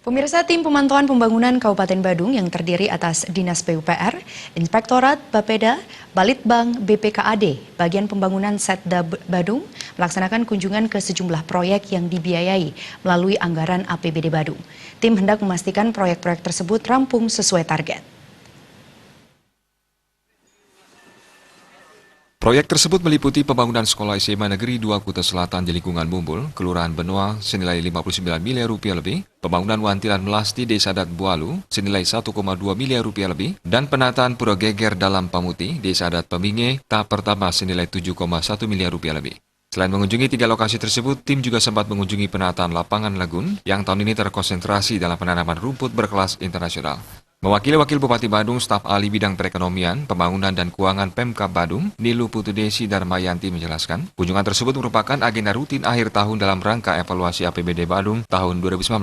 Pemirsa, tim pemantauan pembangunan Kabupaten Badung yang terdiri atas Dinas PUPR, Inspektorat Bapeda, Balitbang BPKAD, Bagian Pembangunan Setda Badung melaksanakan kunjungan ke sejumlah proyek yang dibiayai melalui anggaran APBD Badung. Tim hendak memastikan proyek-proyek tersebut rampung sesuai target. Proyek tersebut meliputi pembangunan sekolah SMA Negeri 2 Kuta Selatan di lingkungan Bumbul, Kelurahan Benoa senilai 59 miliar rupiah lebih, pembangunan Wantilan Melasti Desa Adat Bualu senilai 1,2 miliar rupiah lebih, dan penataan Pura Geger Dalam Pamuti Desa Adat Peminge tahap pertama senilai 7,1 miliar rupiah lebih. Selain mengunjungi 3 lokasi tersebut, tim juga sempat mengunjungi penataan lapangan Lagun yang tahun ini terkonsentrasi dalam penanaman rumput berkelas internasional. Mewakili Wakil Bupati Badung, staf ahli bidang perekonomian, pembangunan dan keuangan Pemkab Badung, Nilu Putudesi Darmayanti menjelaskan, kunjungan tersebut merupakan agenda rutin akhir tahun dalam rangka evaluasi APBD Badung tahun 2019.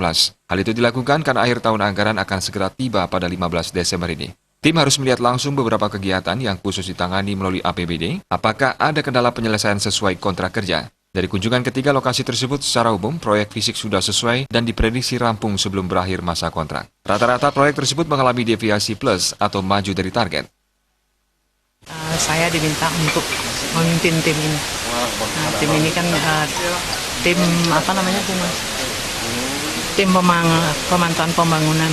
Hal itu dilakukan karena akhir tahun anggaran akan segera tiba pada 15 Desember ini. Tim harus melihat langsung beberapa kegiatan yang khusus ditangani melalui APBD, apakah ada kendala penyelesaian sesuai kontrak kerja. Dari kunjungan ketiga lokasi tersebut, secara umum proyek fisik sudah sesuai dan diprediksi rampung sebelum berakhir masa kontrak. Rata-rata proyek tersebut mengalami deviasi plus atau maju dari target. Saya diminta untuk memimpin tim ini. Tim ini kan tim apa namanya tim pemantauan pembangunan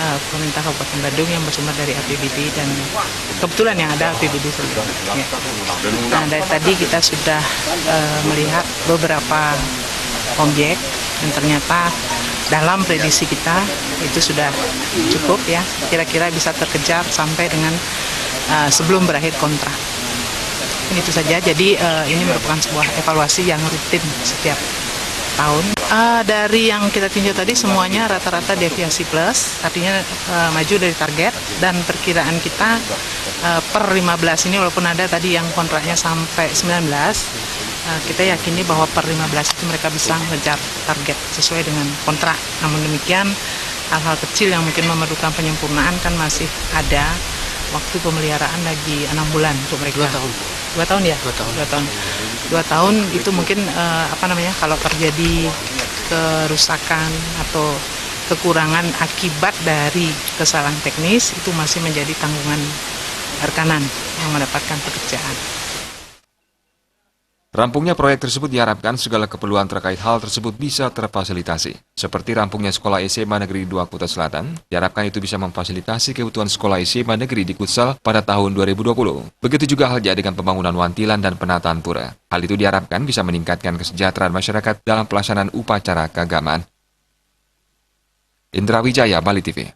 pemerintah Kabupaten Badung yang bersumber dari APBD dan kebetulan yang ada APBD sebelumnya. Nah, dari tadi kita sudah melihat beberapa objek dan ternyata dalam prediksi kita itu sudah cukup ya, kira-kira bisa terkejar sampai dengan sebelum berakhir kontrak. Itu saja, jadi ini merupakan sebuah evaluasi yang rutin setiap tahun. Dari yang kita tinjau tadi semuanya rata-rata deviasi plus, artinya maju dari target, dan perkiraan kita per 15 ini walaupun ada tadi yang kontraknya sampai 19, kita yakini bahwa per 15 itu mereka bisa mengejar target sesuai dengan kontrak. Namun demikian hal-hal kecil yang mungkin memerlukan penyempurnaan kan masih ada. Waktu pemeliharaan lagi 6 bulan untuk mereka. 2 tahun ya? 2 tahun itu mungkin kalau terjadi kerusakan atau kekurangan akibat dari kesalahan teknis itu masih menjadi tanggungan rekanan yang mendapatkan pekerjaan. Rampungnya proyek tersebut diharapkan segala keperluan terkait hal tersebut bisa terfasilitasi. Seperti rampungnya sekolah SMA Negeri 2 Kuta Selatan, diharapkan itu bisa memfasilitasi kebutuhan sekolah SMA Negeri di Kutsal pada tahun 2020. Begitu juga halnya dengan pembangunan Wantilan dan penataan pura. Hal itu diharapkan bisa meningkatkan kesejahteraan masyarakat dalam pelaksanaan upacara keagamaan. Indra Wijaya, Bali TV.